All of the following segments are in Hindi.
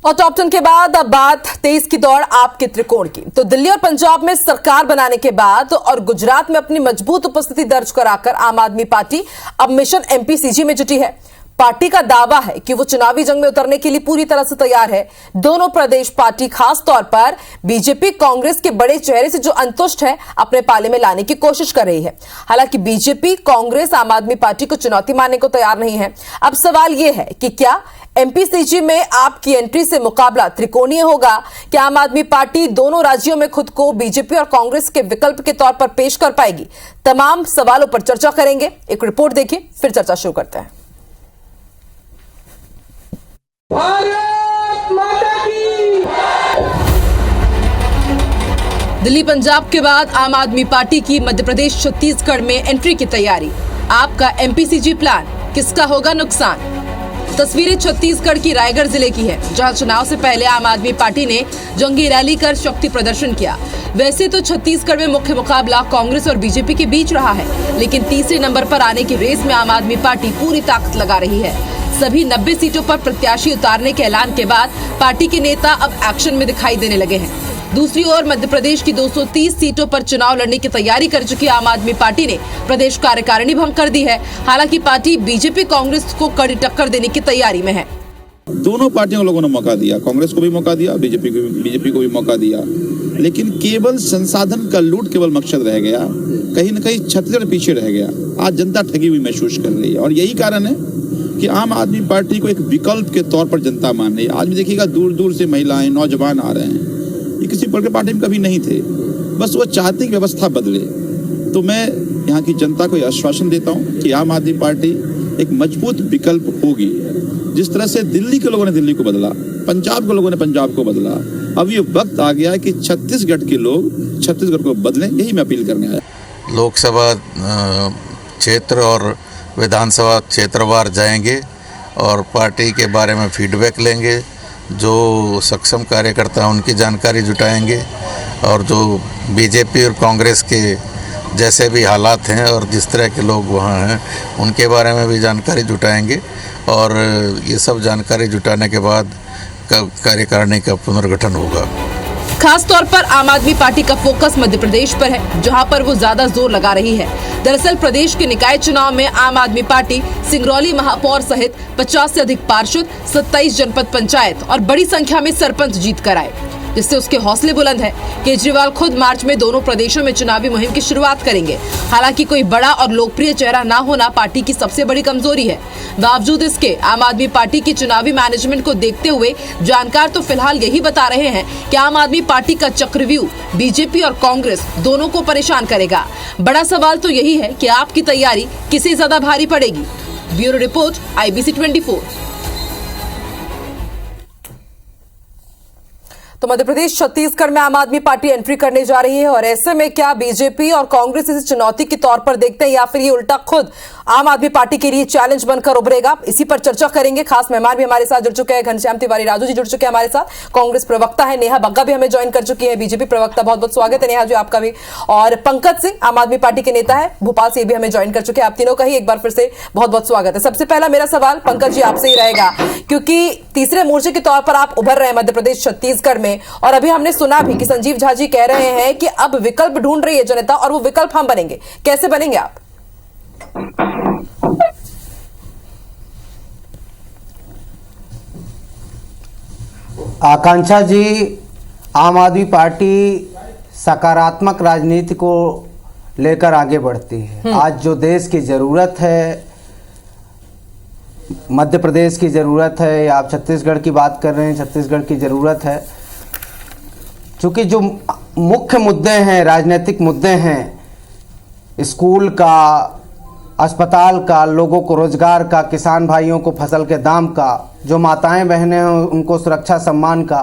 और टॉप 10 के बाद अब बात तेज की दौड़ आपके त्रिकोण की। तो दिल्ली और पंजाब में सरकार बनाने के बाद और गुजरात में अपनी मजबूत उपस्थिति दर्ज कराकर आम आदमी पार्टी अब मिशन एमपीसीजी में जुटी है। पार्टी का दावा है कि वो चुनावी जंग में उतरने के लिए पूरी तरह से तैयार है। दोनों प्रदेश पार्टी खास तौर पर बीजेपी कांग्रेस के बड़े चेहरे से जो अंतुष्ट है अपने पाले में लाने की कोशिश कर रही है। हालांकि बीजेपी कांग्रेस आम आदमी पार्टी को चुनौती मानने को तैयार नहीं है। अब सवाल यह है कि क्या एमपीसीजी में आपकी एंट्री से मुकाबला त्रिकोणीय होगा? क्या आम आदमी पार्टी दोनों राज्यों में खुद को बीजेपी और कांग्रेस के विकल्प के तौर पर पेश कर पाएगी? तमाम सवालों पर चर्चा करेंगे। एक रिपोर्ट देखिए, फिर चर्चा शुरू करते हैं। भारत माता की। दिल्ली पंजाब के बाद आम आदमी पार्टी की मध्य प्रदेश छत्तीसगढ़ में एंट्री की तैयारी। आपका एमपीसीजी प्लान, किसका होगा नुकसान? तस्वीरें छत्तीसगढ़ की रायगढ़ जिले की है, जहां चुनाव से पहले आम आदमी पार्टी ने जंगी रैली कर शक्ति प्रदर्शन किया। वैसे तो छत्तीसगढ़ में मुख्य मुकाबला कांग्रेस और बीजेपी के बीच रहा है, लेकिन तीसरे नंबर पर आने की रेस में आम आदमी पार्टी पूरी ताकत लगा रही है। सभी 90 सीटों पर प्रत्याशी उतारने के ऐलान के बाद पार्टी के नेता अब एक्शन में दिखाई देने लगे हैं। दूसरी ओर मध्य प्रदेश की 230 सीटों पर चुनाव लड़ने की तैयारी कर चुकी आम आदमी पार्टी ने प्रदेश कार्यकारिणी भंग कर दी है। हालांकि पार्टी बीजेपी कांग्रेस को कड़ी टक्कर देने की तैयारी में है। दोनों पार्टियों को लोगों ने मौका दिया, कांग्रेस को भी मौका दिया, बीजेपी को भी मौका दिया, लेकिन केवल संसाधन का लूट केवल मकसद रह गया। कहीं न कहीं छत्तीसगढ़ पीछे रह गया। आज जनता ठगी हुई महसूस कर रही है और यही कारण है कि आम आदमी पार्टी को एक विकल्प के तौर पर जनता मान रही है। आज भी देखिएगा दूर दूर से महिलाएं, नौजवान आ रहे हैं। ये किसी पॉलिटिकल पार्टी में कभी नहीं थे, बस वो चाहते कि व्यवस्था बदले। तो मैं यहाँ की जनता को आश्वासन देता हूँ कि आम आदमी पार्टी एक मजबूत विकल्प होगी। जिस तरह से दिल्ली के लोगों ने दिल्ली को बदला, पंजाब के लोगों ने पंजाब को बदला, अब ये वक्त आ गया है कि छत्तीसगढ़ के लोग छत्तीसगढ़ को बदलें। यही मैं अपील करने आया। लोकसभा क्षेत्र और विधानसभा क्षेत्रवार जाएंगे और पार्टी के बारे में फीडबैक लेंगे। जो सक्षम कार्यकर्ता हैं उनकी जानकारी जुटाएंगे और जो बीजेपी और कांग्रेस के जैसे भी हालात हैं और जिस तरह के लोग वहाँ हैं उनके बारे में भी जानकारी जुटाएंगे। और ये सब जानकारी जुटाने के बाद कार्यकारिणी का पुनर्गठन होगा। खास तौर पर आम आदमी पार्टी का फोकस मध्य प्रदेश पर है, जहां पर वो ज्यादा जोर लगा रही है। दरअसल प्रदेश के निकाय चुनाव में आम आदमी पार्टी सिंगरौली महापौर सहित 50 से अधिक पार्षद, 27 जनपद पंचायत और बड़ी संख्या में सरपंच जीत कर आए, जिससे उसके हौसले बुलंद है। केजरीवाल खुद मार्च में दोनों प्रदेशों में चुनावी मुहिम की शुरुआत करेंगे। हालांकि कोई बड़ा और लोकप्रिय चेहरा न होना पार्टी की सबसे बड़ी कमजोरी है। बावजूद इसके आम आदमी पार्टी की चुनावी मैनेजमेंट को देखते हुए जानकार तो फिलहाल यही बता रहे हैं कि आम आदमी पार्टी का चक्रव्यूह बीजेपी और कांग्रेस दोनों को परेशान करेगा। बड़ा सवाल तो यही है कि आपकी तैयारी किसे ज्यादा भारी पड़ेगी। Bureau report, IBC 24। तो मध्य प्रदेश छत्तीसगढ़ में आम आदमी पार्टी एंट्री करने जा रही है और ऐसे में क्या बीजेपी और कांग्रेस इसे चुनौती के तौर पर देखते हैं या फिर ये उल्टा खुद आम आदमी पार्टी के लिए चैलेंज बनकर उभरेगा? इसी पर चर्चा करेंगे। खास मेहमान भी हमारे साथ जुड़ चुके हैं। घनश्याम तिवारी राजू जी जुड़ चुके हैं हमारे साथ। कांग्रेस प्रवक्ता है नेहा बग्गा भी हमें ज्वाइन कर चुकी है। बीजेपी प्रवक्ता, बहुत बहुत स्वागत है नेहा जी आपका भी। और पंकज सिंह आम आदमी पार्टी के नेता है, भोपाल से भी हमें ज्वाइन कर चुके हैं। आप तीनों का ही एक बार फिर से बहुत बहुत स्वागत है। सबसे पहला मेरा सवाल पंकज जी आपसे ही रहेगा, क्योंकि तीसरे मोर्चे के तौर पर आप उभर रहे हैं मध्य प्रदेश छत्तीसगढ़ में, और अभी हमने सुना भी कि संजीव झा जी कह रहे हैं कि अब विकल्प ढूंढ रही है जनता और वो विकल्प हम बनेंगे। कैसे बनेंगे आप? आकांक्षा जी, आम आदमी पार्टी सकारात्मक राजनीति को लेकर आगे बढ़ती है। आज जो देश की जरूरत है, मध्य प्रदेश की जरूरत है, या आप छत्तीसगढ़ की बात कर रहे हैं, छत्तीसगढ़ की जरूरत है। क्योंकि जो मुख्य मुद्दे हैं, राजनीतिक मुद्दे हैं, स्कूल का, अस्पताल का, लोगों को रोजगार का, किसान भाइयों को फसल के दाम का, जो माताएं बहनें हैं उनको सुरक्षा सम्मान का,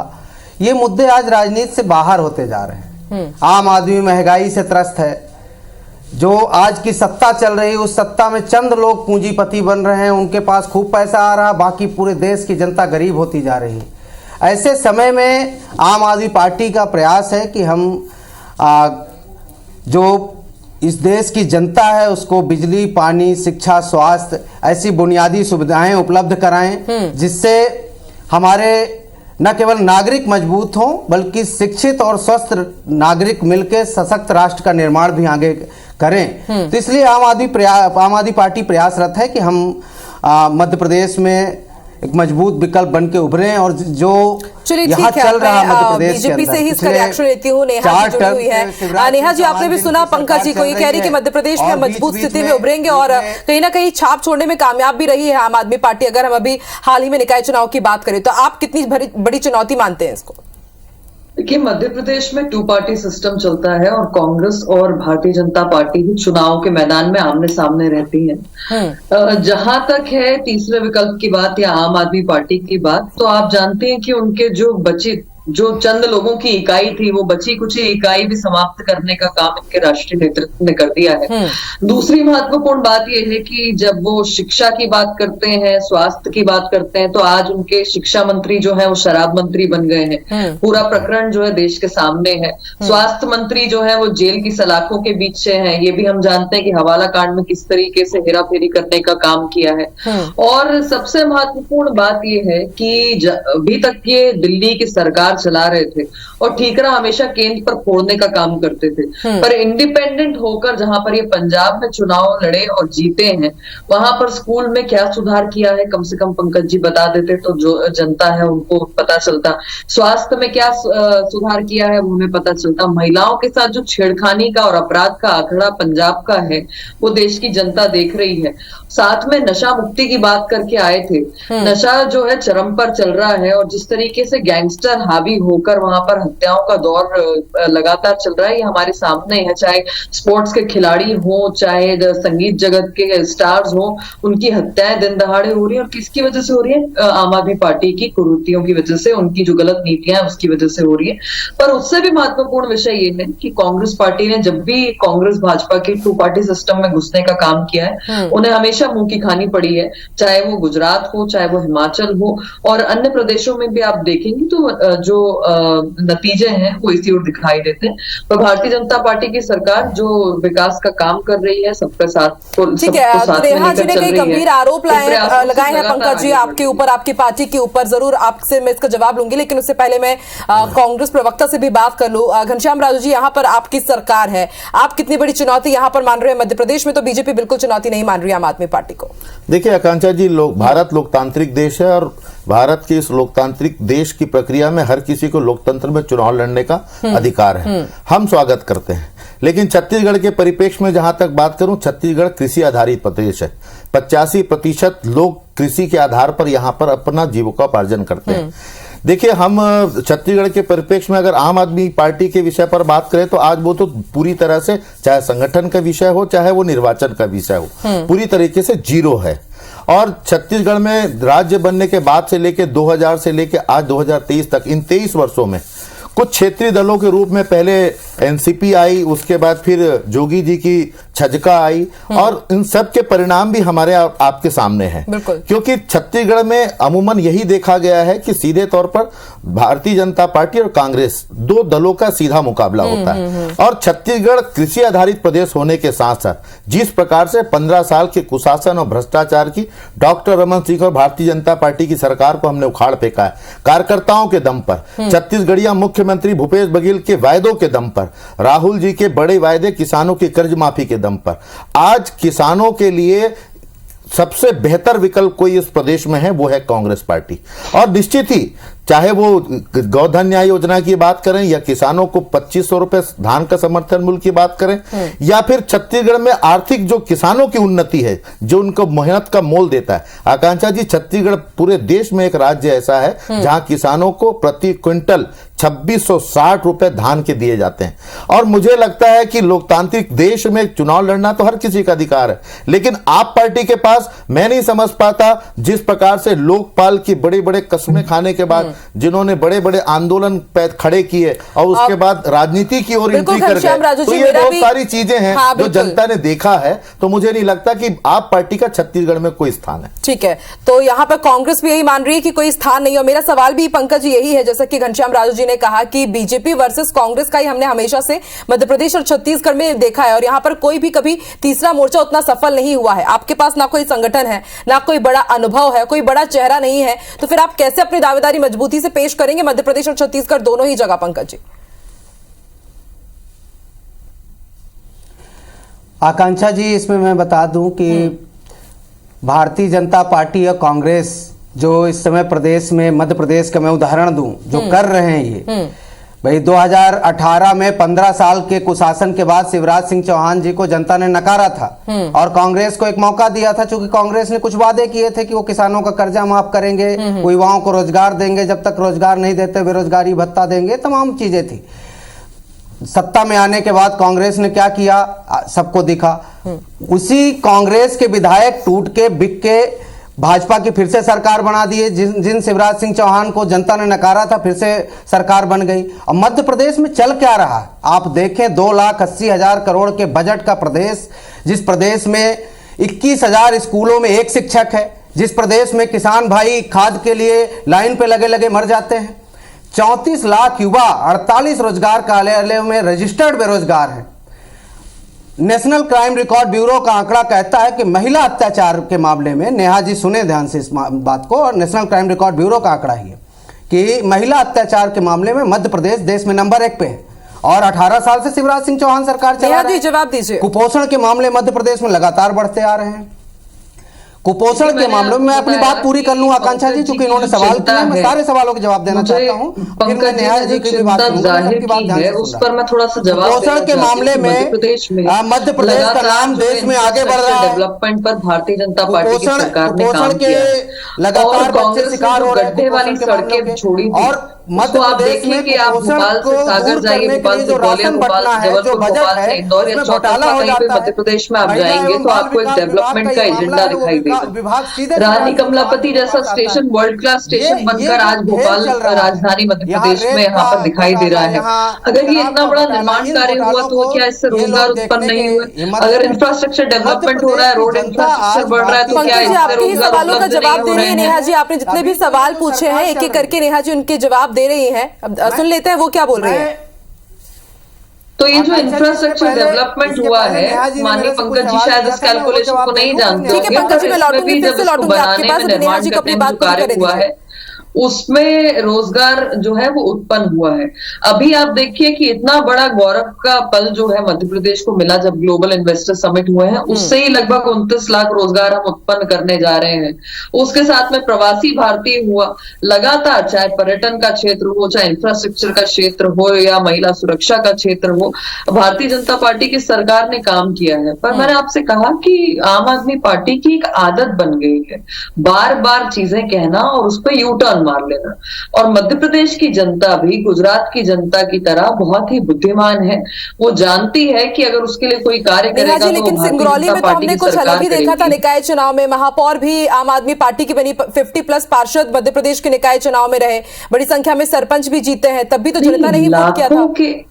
ये मुद्दे आज राजनीति से बाहर होते जा रहे हैं। आम आदमी महंगाई से त्रस्त है। जो आज की सत्ता चल रही है उस सत्ता में चंद लोग पूंजीपति बन रहे हैं, उनके पास खूब पैसा आ रहा, बाकी पूरे देश की जनता गरीब होती जा रही है। ऐसे समय में आम आदमी पार्टी का प्रयास है कि हम जो इस देश की जनता है उसको बिजली, पानी, शिक्षा, स्वास्थ्य ऐसी बुनियादी सुविधाएं उपलब्ध कराएं, जिससे हमारे न केवल नागरिक मजबूत हों बल्कि शिक्षित और स्वस्थ नागरिक मिलकर सशक्त राष्ट्र का निर्माण भी आगे करें। तो इसलिए आम आदमी पार्टी प्रयासरत है कि हम मध्य प्रदेश में एक मजबूत विकल्प बन के उभरे और जो यहाँ चल रहा है मध्य प्रदेश के बीजेपी से ही इसका रिएक्शन लेती हूँ। नेहा जी जुड़ी हुई है। नेहा जी, आपने भी सुना पंकज जी को, ये कह रही कि मध्य प्रदेश में मजबूत स्थिति में उभरेंगे और कहीं ना कहीं छाप छोड़ने में कामयाब भी रही है आम आदमी पार्टी। अगर हम अभी हाल ही में निकाय चुनाव की बात करें तो आप कितनी बड़ी चुनौती मानते हैं इसको? देखिए, मध्य प्रदेश में 2 पार्टी सिस्टम चलता है और कांग्रेस और भारतीय जनता पार्टी ही चुनाव के मैदान में आमने सामने रहती हैं। जहां तक है तीसरे विकल्प की बात या आम आदमी पार्टी की बात, तो आप जानते हैं कि उनके जो चंद लोगों की इकाई थी, वो बची कुछ इकाई भी समाप्त करने का काम इनके राष्ट्रीय नेतृत्व ने कर दिया है। दूसरी महत्वपूर्ण बात यह है कि जब वो शिक्षा की बात करते हैं, स्वास्थ्य की बात करते हैं, तो आज उनके शिक्षा मंत्री जो है वो शराब मंत्री बन गए हैं। पूरा प्रकरण जो है देश के सामने है। स्वास्थ्य मंत्री जो है वो जेल की सलाखों के बीच से है। ये भी हम जानते हैं कि हवाला कांड में किस तरीके से हेराफेरी करने का काम किया है। और सबसे महत्वपूर्ण बात यह है कि अभी तक ये दिल्ली की सरकार चला रहे थे और ठीकरा हमेशा केंद्र पर फोड़ने का काम करते थे। पर इंडिपेंडेंट होकर जहां पर ये पंजाब में चुनाव लड़े और जीते हैं, वहां पर स्कूल में क्या सुधार किया है कम से कम पंकज जी बता देते तो जो जनता है उनको पता चलता। स्वास्थ्य में क्या सुधार किया है वो हमें पता चलता। महिलाओं के साथ जो छेड़खानी का और अपराध का आंकड़ा पंजाब का है वो देश की जनता देख रही है। साथ में नशा मुक्ति की बात करके आए थे। नशा जो है चरम पर चल रहा है और जिस तरीके से गैंगस्टर हावी होकर वहां पर हत्याओं का दौर लगातार चल रहा है, ये हमारे सामने है। चाहे स्पोर्ट्स के खिलाड़ी हो, चाहे संगीत जगत के स्टार्स हो, उनकी हत्याएं दिन दहाड़े हो रही है। और किसकी वजह से हो रही है? आम आदमी पार्टी की कुरीतियों की वजह से, उनकी जो गलत नीतियां हैं उसकी वजह से हो रही है। पर उससे भी महत्वपूर्ण विषय ये है कि कांग्रेस पार्टी ने जब भी कांग्रेस भाजपा के 2 पार्टी सिस्टम में घुसने का काम किया है, उन्हें हमेशा मुंह की खानी पड़ी है। चाहे वो गुजरात हो, चाहे वो हिमाचल हो और अन्य प्रदेशों में भी आप देखेंगे तो जो नतीजे हैं वो इसी ओर दिखाई देते हैं। पर भारतीय जनता पार्टी की सरकार जो विकास का काम कर रही है, सबके साथ ठीक है। नेहा जी ने कई गंभीर आरोप लगाए हैं पंकज जी आपके ऊपर, आपकी पार्टी के ऊपर। जरूर आपसे मैं इसका जवाब लूंगी, लेकिन उससे पहले मैं कांग्रेस प्रवक्ता से भी बात कर लूं। घनश्याम राजू जी, यहाँ पर आपकी सरकार है, आप कितनी बड़ी चुनौती यहाँ पर मान रहे हैं? मध्य प्रदेश में तो बीजेपी बिल्कुल चुनौती नहीं मान रही आम आदमी पार्टी को। देखिए आकांक्षा जी, भारत लोकतांत्रिक देश है और भारत के इस लोकतांत्रिक देश की प्रक्रिया में हर किसी को लोकतंत्र में चुनाव लड़ने का अधिकार है। हम स्वागत करते हैं। लेकिन छत्तीसगढ़ के परिप्रेक्ष्य में जहां तक बात करूं, छत्तीसगढ़ कृषि आधारित प्रदेश है। 85% लोग कृषि के आधार पर यहां पर अपना जीविकोपार्जन करते हैं। देखिए, हम छत्तीसगढ़ के परिप्रेक्ष्य में अगर आम आदमी पार्टी के विषय पर बात करें तो आज वो तो पूरी तरह से, चाहे संगठन का विषय हो चाहे वो निर्वाचन का विषय हो, पूरी तरीके से जीरो है। और छत्तीसगढ़ में राज्य बनने के बाद से लेके 2000 से लेके आज 2023 तक, इन 23 वर्षों में कुछ क्षेत्रीय दलों के रूप में पहले एनसीपी आई, उसके बाद फिर जोगी जी की छजका आई और इन सब के परिणाम भी हमारे आपके सामने हैं। क्योंकि छत्तीसगढ़ में अमूमन यही देखा गया है कि सीधे तौर पर भारतीय जनता पार्टी और कांग्रेस 2 दलों का सीधा मुकाबला होता है। और छत्तीसगढ़ कृषि आधारित प्रदेश होने के साथ साथ जिस प्रकार से 15 साल के कुशासन और भ्रष्टाचार की डॉक्टर रमन सिंह और भारतीय जनता पार्टी की सरकार को हमने उखाड़ फेंका है, कार्यकर्ताओं के दम पर, छत्तीसगढ़िया मुख्यमंत्री भूपेश बघेल के वायदों के दम पर, राहुल जी के बड़े वायदे किसानों की कर्ज माफी के दम पर, आज किसानों के लिए सबसे बेहतर विकल्प कोई इस प्रदेश में है वो है कांग्रेस पार्टी। और निश्चित ही चाहे वो गौधन न्याय योजना की बात करें या किसानों को 2500 रुपए धान का समर्थन मूल्य की बात करें या फिर छत्तीसगढ़ में आर्थिक जो किसानों की उन्नति है, जो उनको मेहनत का मोल देता है। आकांक्षा जी, छत्तीसगढ़ पूरे देश में एक राज्य ऐसा है जहां किसानों को प्रति क्विंटल 2660 रुपए धान के दिए जाते हैं। और मुझे लगता है कि लोकतांत्रिक देश में चुनाव लड़ना तो हर किसी का अधिकार है, लेकिन आप पार्टी के पास मैं नहीं समझ पाता जिस प्रकार से लोकपाल की बड़े बड़े कस्में खाने के बाद जिन्होंने बड़े बड़े आंदोलन खड़े किए और उसके बाद राजनीति की ओर एंट्री कर गए, तो ये बहुत सारी चीजें हैं जो जनता ने देखा है। तो मुझे नहीं लगता कि आप पार्टी का छत्तीसगढ़ में कोई स्थान है। ठीक है, तो यहाँ पर कांग्रेस भी यही मान रही है कि कोई स्थान नहीं है। और मेरा सवाल भी पंकज यही है, जैसा कि घनश्याम राजू जी ने कहा कि बीजेपी वर्सेस कांग्रेस का ही हमने हमेशा से मध्य प्रदेश और छत्तीसगढ़ में देखा है और यहाँ पर कोई भी कभी तीसरा मोर्चा उतना सफल नहीं हुआ है। आपके पास ना कोई संगठन है, ना कोई बड़ा अनुभव है, कोई बड़ा चेहरा नहीं है, तो फिर आप कैसे अपनी दावेदारी मजबूत मजबूती से पेश करेंगे मध्य प्रदेश और छत्तीसगढ़ दोनों ही जगह, पंकज जी? आकांक्षा जी, इसमें मैं बता दूं कि भारतीय जनता पार्टी और कांग्रेस जो इस समय प्रदेश में, मध्य प्रदेश का मैं उदाहरण दूं, जो कर रहे हैं ये भाई 2018 में 15 साल के कुशासन के बाद शिवराज सिंह चौहान जी को जनता ने नकारा था और कांग्रेस को एक मौका दिया था, क्योंकि कांग्रेस ने कुछ वादे किए थे कि वो किसानों का कर्जा माफ करेंगे, युवाओं को रोजगार देंगे, जब तक रोजगार नहीं देते बेरोजगारी भत्ता देंगे, तमाम चीजें थी। सत्ता में आने के बाद कांग्रेस ने क्या किया सबको दिखा। उसी कांग्रेस के विधायक टूट के बिक के भाजपा की फिर से सरकार बना दिए, जिन शिवराज सिंह चौहान को जनता ने नकारा था फिर से सरकार बन गई। अब मध्य प्रदेश में चल क्या रहा है आप देखें, 2,80,000 करोड़ के बजट का प्रदेश, जिस प्रदेश में 21,000 स्कूलों में एक शिक्षक है, जिस प्रदेश में किसान भाई खाद के लिए लाइन पे लगे लगे मर जाते हैं, 34 लाख युवा 48 रोजगार कार्यालयों में रजिस्टर्ड बेरोजगार हैं। नेशनल क्राइम रिकॉर्ड ब्यूरो का आंकड़ा कहता है कि महिला अत्याचार के मामले में, नेहा जी सुने ध्यान से इस बात को, और नेशनल क्राइम रिकॉर्ड ब्यूरो का आंकड़ा ही है कि महिला अत्याचार के मामले में मध्य प्रदेश देश में नंबर 1 पे है और 18 साल से शिवराज सिंह चौहान सरकार चला रही है। जवाब दीजिए। कुपोषण के मामले मध्य प्रदेश में लगातार बढ़ते आ रहे हैं। कुपोषण के मामलों में मैं अपनी बात पूरी कर लूं आकांक्षा जी, चूंकि इन्होंने सवाल किया, मैं सारे सवालों के जवाब देना चाहता हूं। फिर मैं नेहा जी की भी बात करूंगा, उस पर मैं थोड़ा सा जवाब। कुपोषण के मामले में मध्य प्रदेश का नाम देश में आगे बढ़ रहा है। डेवलपमेंट पर भारतीय जनता पार्टी की सरकार ने काम के लगातार बच्चे शिकार हो रहे हैं, गड्ढे वाली सड़कें छोड़ी और मध्य प्रदेश में कि आप भोपाल से सागर जाइए, भोपाल से ग्वालियर, भोपाल से जबलपुर, भोपाल से इंदौर या चौटाला कहीं पे मध्य प्रदेश में आप जाएंगे तो आपको एक डेवलपमेंट का एजेंडा दिखाई देगा। रानी कमलापति जैसा स्टेशन वर्ल्ड क्लास स्टेशन बनकर आज भोपाल राजधानी मध्य प्रदेश में यहाँ पर दिखाई दे रहा है। अगर ये इतना बड़ा निर्माण कार्य हुआ तो क्या इससे रोजगार उत्पन्न नहीं हुए? अगर इंफ्रास्ट्रक्चर डेवलपमेंट हो रहा है, रोड इंफ्रास्ट्रक्चर बढ़ रहा है, तो क्या इससे रोजगार सवालों का जवाब दे रही है नेहा जी? आपने जितने भी सवाल पूछे हैं एक एक करके नेहा जी उनके जवाब दे रही हैं, अब सुन लेते हैं वो क्या बोल रही है। तो ये जो इंफ्रास्ट्रक्चर डेवलपमेंट हुआ है, माननीय पंकज जी शायद इस कैलकुलेशन को नहीं जानते होंगे, पर इसमें भी जब इसको बनाने में निर्माण करने में जो कार्य हुआ है उसमें रोजगार जो है वो उत्पन्न हुआ है। अभी आप देखिए कि इतना बड़ा गौरव का पल जो है मध्य प्रदेश को मिला जब ग्लोबल इन्वेस्टर समिट हुए हैं, उससे ही लगभग 29 लाख रोजगार हम उत्पन्न करने जा रहे हैं। उसके साथ में प्रवासी भारतीय हुआ लगातार, चाहे पर्यटन का क्षेत्र हो, चाहे इंफ्रास्ट्रक्चर का क्षेत्र हो या महिला सुरक्षा का क्षेत्र हो, भारतीय जनता पार्टी की सरकार ने काम किया है। पर मैंने आपसे कहा कि आम आदमी पार्टी की एक आदत बन गई है बार बार चीजें कहना और उस पर यू टर्न मार लेना। और मध्य प्रदेश की जनता भी गुजरात की जनता की तरह बहुत ही बुद्धिमान है, वो जानती है कि अगर उसके लिए कोई कार्य करेगा तो लेकिन सिंगरौली में तो हमने कुछ अलग ही देखा था। निकाय चुनाव में महापौर भी आम आदमी पार्टी की बनी, 50+ पार्षद मध्य प्रदेश के निकाय चुनाव में रहे, बड़ी संख्या में सरपंच भी जीते हैं, तब भी तो जनता ने ही वोट किया था।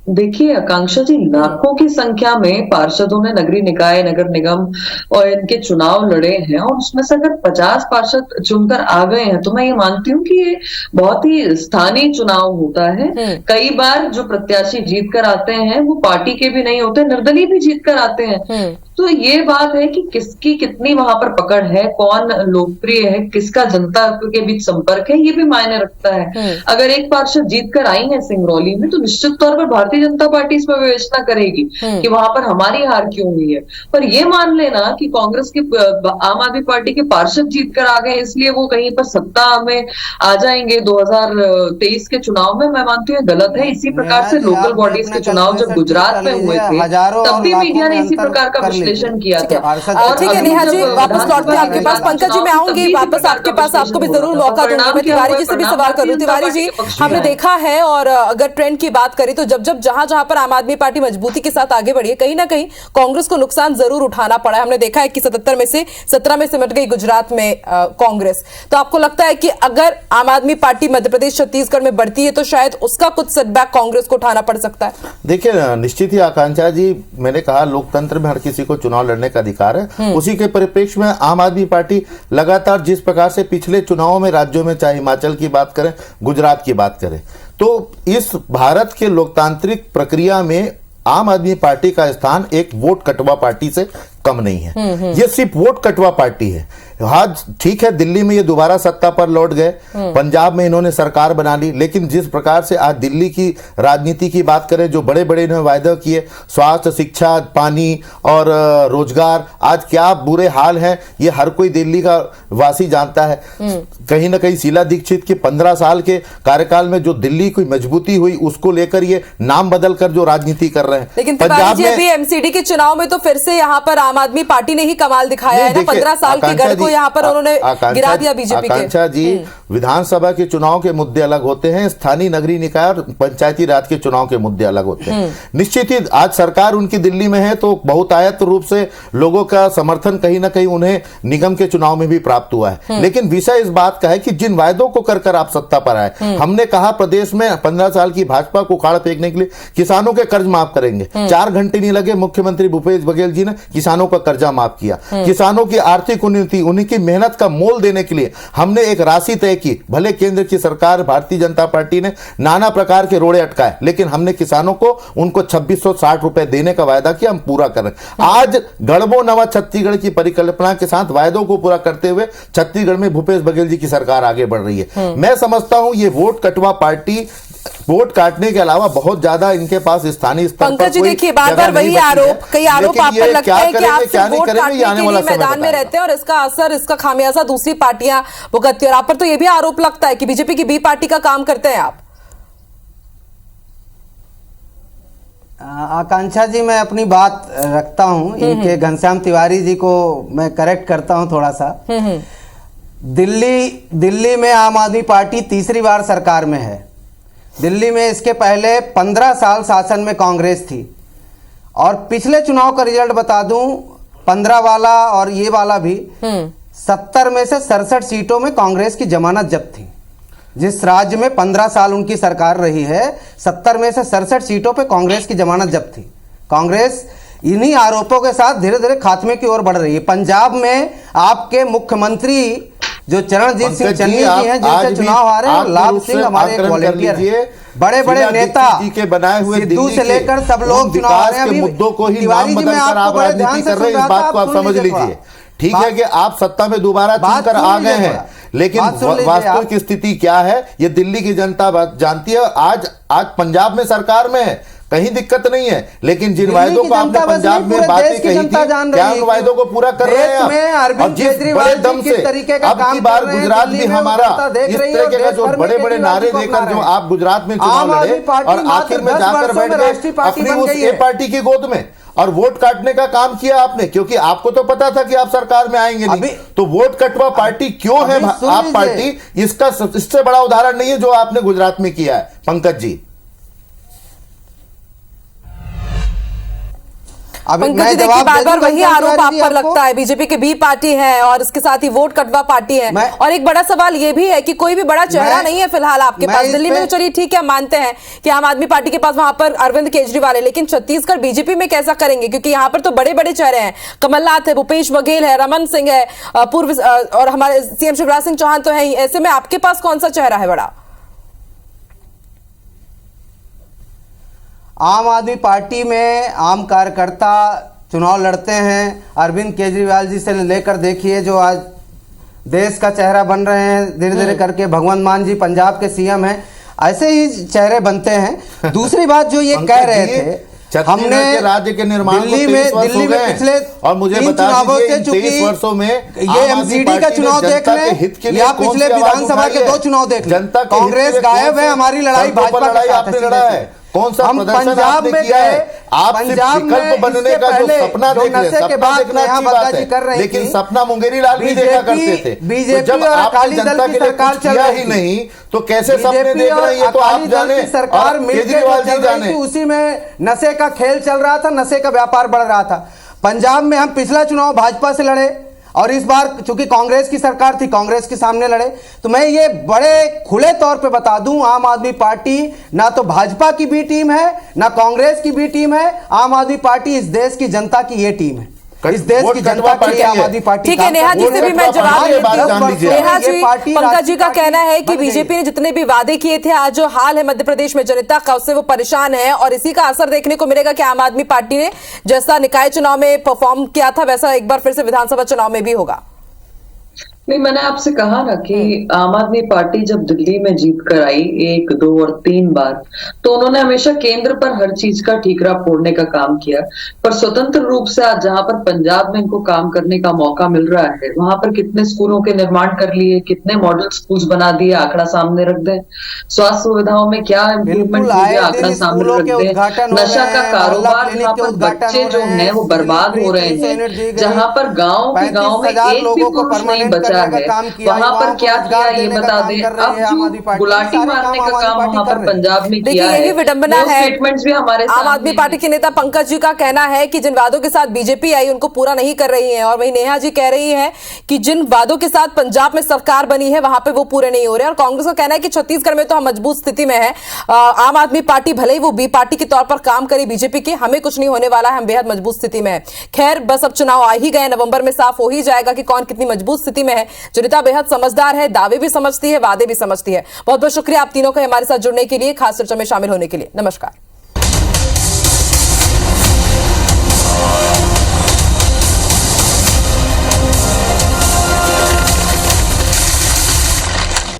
देखिए आकांक्षा जी, लाखों की संख्या में पार्षदों ने नगरीय निकाय, नगर निगम और इनके चुनाव लड़े हैं और उसमें से अगर 50 पार्षद चुनकर आ गए हैं तो मैं ये मानती हूँ कि ये बहुत ही स्थानीय चुनाव होता है। कई बार जो प्रत्याशी जीत कर आते हैं वो पार्टी के भी नहीं होते, निर्दलीय भी जीत कर आते हैं। तो ये बात है कि किसकी कितनी वहां पर पकड़ है, कौन लोकप्रिय है, किसका जनता के बीच संपर्क है, ये भी मायने रखता है। अगर एक पार्षद जीत कर आई है सिंगरौली में तो निश्चित तौर पर भारतीय जनता पार्टी इसमें विवेचना करेगी कि वहां पर हमारी हार क्यों हुई है। पर ये मान लेना कि कांग्रेस के आम आदमी पार्टी के पार्षद जीत कर आ गए इसलिए वो कहीं पर सत्ता में आ जाएंगे 2023 के चुनाव में, मैं मानती हूँ गलत है। इसी प्रकार से लोकल बॉडीज के चुनाव जब गुजरात में हुए थे तब भी मीडिया ने इसी प्रकार का विश्लेषण किया था। ठीक है नेहा जी, वापस लौटते हैं आपके पास। पंकज जी मैं आऊंगी वापस आपके पास, आपको भी जरूर मौका दूंगी। मैं तिवारी जी से भी सवाल करूं। तिवारी जी, हमने देखा है और अगर ट्रेंड की बात करें तो जब जहां पर आम आदमी पार्टी मजबूती के साथ आगे बढ़ी है, कहीं ना कहीं कांग्रेस को नुकसान जरूर उठाना पड़ा है। हमने देखा है कि 77 में से 17 में सिमट गई गुजरात में कांग्रेस। तो आपको लगता है कि अगर आम आदमी पार्टी मध्य प्रदेश छत्तीसगढ़ में बढ़ती है तो शायद उसका कुछ सेटबैक कांग्रेस को उठाना पड़ सकता है? देखिए निश्चित ही आकांक्षा जी, मैंने कहा लोकतंत्र में हर किसी को चुनाव लड़ने का अधिकार है। उसी के परिप्रेक्ष्य में आम आदमी पार्टी लगातार जिस प्रकार से पिछले चुनावों में राज्यों में, चाहे हिमाचल की बात करें, गुजरात की बात करें, तो इस भारत के लोकतांत्रिक प्रक्रिया में आम आदमी पार्टी का स्थान एक वोट कटवा पार्टी से कम नहीं है। ये सिर्फ वोट कटवा पार्टी है। आज ठीक है, दिल्ली में ये दोबारा सत्ता पर लौट गए, पंजाब में इन्होंने सरकार बना ली, लेकिन जिस प्रकार से आज दिल्ली की राजनीति की बात करें, जो बड़े बड़े इन्होंने वायदे किए, स्वास्थ्य, शिक्षा, पानी और रोजगार, आज क्या बुरे हाल हैं ये हर कोई दिल्ली का वासी जानता है। कहीं ना कहीं शीला दीक्षित के 15 साल के कार्यकाल में जो दिल्ली की मजबूती हुई, उसको लेकर ये नाम बदल कर जो राजनीति कर रहे हैं। लेकिन पंजाब में अभी एमसीडी के चुनाव में तो फिर से यहाँ पर आम आदमी पार्टी ने ही कमाल दिखाया है ना। 15 साल के घर को यहाँ पर उन्होंने गिरा दिया बीजेपी के। आकांक्षा जी, विधानसभा के चुनाव के मुद्दे अलग होते हैं, स्थानीय नगरीय निकाय और पंचायती राज के चुनाव के मुद्दे अलग होते हैं। निश्चित ही आज सरकार उनकी दिल्ली में है, तो बहुतायत रूप से लोगों का समर्थन कहीं ना कहीं उन्हें निगम के चुनाव में भी प्राप्त हुआ है। लेकिन विषय इस बात का है कि जिन वायदों को कर कर आप सत्ता पर आए, हमने कहा प्रदेश में 15 साल की भाजपा को उखाड़ फेंकने के लिए किसानों के कर्ज माफ करेंगे। 4 घंटे नहीं लगे, मुख्यमंत्री भूपेश बघेल जी ने किसानों का कर्जा माफ किया। किसानों की आर्थिक उन्नति, उनकी मेहनत का मोल देने के लिए हमने एक राशि तय की। भले केंद्र की सरकार भारतीय जनता पार्टी ने नाना प्रकार के रोड़े अटकाए, लेकिन हमने किसानों को उनको 2660 रुपए देने का वायदा किया, हम पूरा कर रहे हैं। आज गढ़बो नवा छत्तीसगढ़ की परिकल्पना के साथ वायदों को पूरा करते हुए छत्तीसगढ़ में भूपेश बघेल जी की सरकार आगे बढ़ रही है। मैं समझता हूं ये वोट कटवा पार्टी वोट काटने के अलावा बहुत ज्यादा इनके पास स्थानीय स्तर पर पंकज जी देखिए, बार-बार वही आरोप, कई आरोप आप पर लगते हैं कि आप सिर्फ वोट काटने के लिए मैदान में रहते हैं और इसका असर, इसका खामियाजा दूसरी पार्टियां भुगतती है। और आप पर तो ये भी आरोप लगता है कि बीजेपी की बी पार्टी का काम करते हैं आप। आकांक्षा जी, मैं अपनी बात रखता हूं, इनके घनश्याम तिवारी जी को मैं करेक्ट करता हूं थोड़ा सा। दिल्ली में आम आदमी पार्टी तीसरी बार सरकार में है। दिल्ली में इसके पहले 15 साल शासन में कांग्रेस थी। और पिछले चुनाव का रिजल्ट बता दूं, 15 वाला और ये वाला भी, 70 में से 67 सीटों में कांग्रेस की जमानत जब्त थी। जिस राज्य में 15 साल उनकी सरकार रही है, 70 में से 67 सीटों पे कांग्रेस की जमानत जब्त थी। कांग्रेस इन्हीं आरोपों के साथ धीरे धीरे खात्मे की ओर बढ़ रही है। पंजाब में आपके मुख्यमंत्री जो चरणजीत सिंह चन्नी जी हैं, जिनसे चुनाव हारे हैं, लाभ सिंह हमारे वॉलंटियर हैं, बड़े बड़े नेता के बनाए हुए सिद्धू से लेकर सब लोग चुनाव हारे हैं। मुद्दों को ही नाम बदल कर आप राजनीति कर रहे हैं, इस बात को आप समझ लीजिए। ठीक है कि आप सत्ता में दोबारा चुनकर आ गए हैं, लेकिन वास्तविक स्थिति क्या है ये दिल्ली की जनता जानती है। आज पंजाब में सरकार में है, कहीं दिक्कत नहीं है, लेकिन जिन वायदों को आपने पंजाब में बातें कही थी, क्या उन वायदों को पूरा कर रहे हैं आप? और जिस बड़े दम से अब की बार गुजरात भी हमारा इस तरीके का जो बड़े बड़े नारे देकर जो आप गुजरात में चुनाव लड़े और आखिर में जाकर बैठ गए अपनी उस ए पार्टी की गोद में और वोट काटने का काम किया आपने, क्योंकि आपको तो पता था कि आप सरकार में आएंगे नहीं। तो वोट कटवा पार्टी क्यों है आप पार्टी? इसका इससे बड़ा उदाहरण नहीं है जो आपने गुजरात में किया है पंकज जी। पंकज जी देखिए, बार-बार वही आरोप आप पर लगता है, बीजेपी की बी पार्टी है और इसके साथ ही वोट कटवा पार्टी है। और एक बड़ा सवाल ये भी है कि कोई भी बड़ा चेहरा नहीं है फिलहाल आपके पास दिल्ली में। चलिए ठीक है, हम मानते हैं कि आम आदमी पार्टी के पास वहां पर अरविंद केजरीवाल है, लेकिन छत्तीसगढ़ बीजेपी में कैसा करेंगे? क्योंकि यहाँ पर तो बड़े बड़े चेहरे हैं, कमलनाथ है, भूपेश बघेल है, रमन सिंह है, पूर्व और हमारे सीएम शिवराज सिंह चौहान तो है ही। ऐसे में आपके पास कौन सा चेहरा है बड़ा? आम आदमी पार्टी में आम कार्यकर्ता चुनाव लड़ते हैं। अरविंद केजरीवाल जी से लेकर देखिए जो आज देश का चेहरा बन रहे हैं धीरे धीरे करके, भगवंत मान जी पंजाब के सीएम हैं, ऐसे ही चेहरे बनते हैं। दूसरी बात जो ये कह रहे थे, हमने राज्य के निर्माण दिल्ली में पिछले और मुझे 3 चुनावों से, चूंकि वर्षों में ये एमसीडी का चुनाव देख लें या पिछले विधानसभा के 2 चुनाव देख लें, कांग्रेस गायब है, हमारी लड़ाई भाजपा के साथ है। कौन सा प्रदर्शन आपने किया है? आप विकल्प बनने का जो सपना देख रहे हैं, सपना देखना अच्छी बात है, लेकिन सपना मुंगेरी लाल भी देखा करते थे। बीजेपी जब आपने जनता के लिए कुछ किया ही नहीं तो कैसे सपने देख रहे हैं ये तो आप जाने, सरकार केजरीवाल जी जाने। उसी में नशे का खेल चल रहा था, नशे का व्यापार बढ़ रहा था। पंजाब में हम पिछला चुनाव भाजपा से लड़े और इस बार चूंकि कांग्रेस की सरकार थी, कांग्रेस के सामने लड़े। तो मैं ये बड़े खुले तौर पे बता दूं, आम आदमी पार्टी ना तो भाजपा की बी टीम है ना कांग्रेस की बी टीम है। आम आदमी पार्टी इस देश की जनता की ये टीम है। इस देश वोट की कटवा जनता के लिए पाएंगे। आम आदमी पार्टी ठीक है, काम नेहा कर जी रही से है। भी मैं जवाब ये बात लेती जान हूँ। लीजिए। नेहा जी, ये पार्टी पंकज जी का राष्ट्रीय कहना है कि बन गई। बीजेपी ने जितने भी वादे किए थे, आज जो हाल है मध्य प्रदेश में जनता का, उससे वो परेशान है और इसी का असर देखने को मिलेगा कि आम आदमी पार्टी ने जैसा निकाय चुनाव में परफॉर्म किया था वैसा एक बार फिर से विधानसभा चुनाव में भी होगा। नहीं, मैंने आपसे कहा ना कि आम आदमी पार्टी जब दिल्ली में जीत कर आई 1, 2 और 3 बार, तो उन्होंने हमेशा केंद्र पर हर चीज का ठीकरा फोड़ने का काम किया। पर स्वतंत्र रूप से आज जहां पर पंजाब में इनको काम करने का मौका मिल रहा है, वहां पर कितने स्कूलों के निर्माण कर लिए, कितने मॉडल स्कूल्स बना दिए, आंकड़ा सामने रख दें। स्वास्थ्य सुविधाओं में क्या इम्प्रूवमेंट बिल्कुल, हुए, आए आंकड़ा दिन सामने स्कूलों रख के दें। उद्घाटन हो नशा रहे का हैं, कारोबार, मोहल्ला जहाँ क्लिनिक के पर उद्घाटन बच्चे हो जो रहे हैं, हैं वो बर्बाद हो रहे फ्री यूनिट दी हैं, गई। जहां पर गांव के गांव में 35,000 एक भी लोगों को पुरुष नहीं परमानेंट बचा करने का है, काम किया, वहां पर युवाओं को क्या रोजगार किया ये देने का बता काम दें। कर रही अब है आम जो आदमी पार्टी। गुलाटी सारे मारने काम का आम आदमी काम पार्टी वहां कर पर रही है। पंजाब में देखिए, किया है। यही विडंबना वो है। स्टेटमेंट्स भी हमारे आम आदमी पार्टी के नेता पंकज जी का कहना है कि जिन वादों के साथ बीजेपी आई उनको पूरा नहीं कर रही है, और वहीं नेहा जी कह रही है कि जिन वादों के साथ पंजाब में सरकार बनी है वहां पे वो पूरे नहीं हो रहे। और कांग्रेस का कहना है कि छत्तीसगढ़ में तो हम मजबूत स्थिति में है, आम आदमी पार्टी भले ही वो बी पार्टी के तौर पर काम करे बीजेपी के, हमें कुछ नहीं होने वाला है, हम बेहद मजबूत स्थिति में है। खैर, बस अब चुनाव आ ही गए, नवंबर में साफ हो ही जाएगा कि कौन कितनी मजबूत स्थिति में है। जनता बेहद समझदार है, दावे भी समझती है, वादे भी समझती है। बहुत बहुत शुक्रिया आप तीनों का हमारे साथ जुड़ने के लिए, खास चर्चा में शामिल होने के लिए। नमस्कार।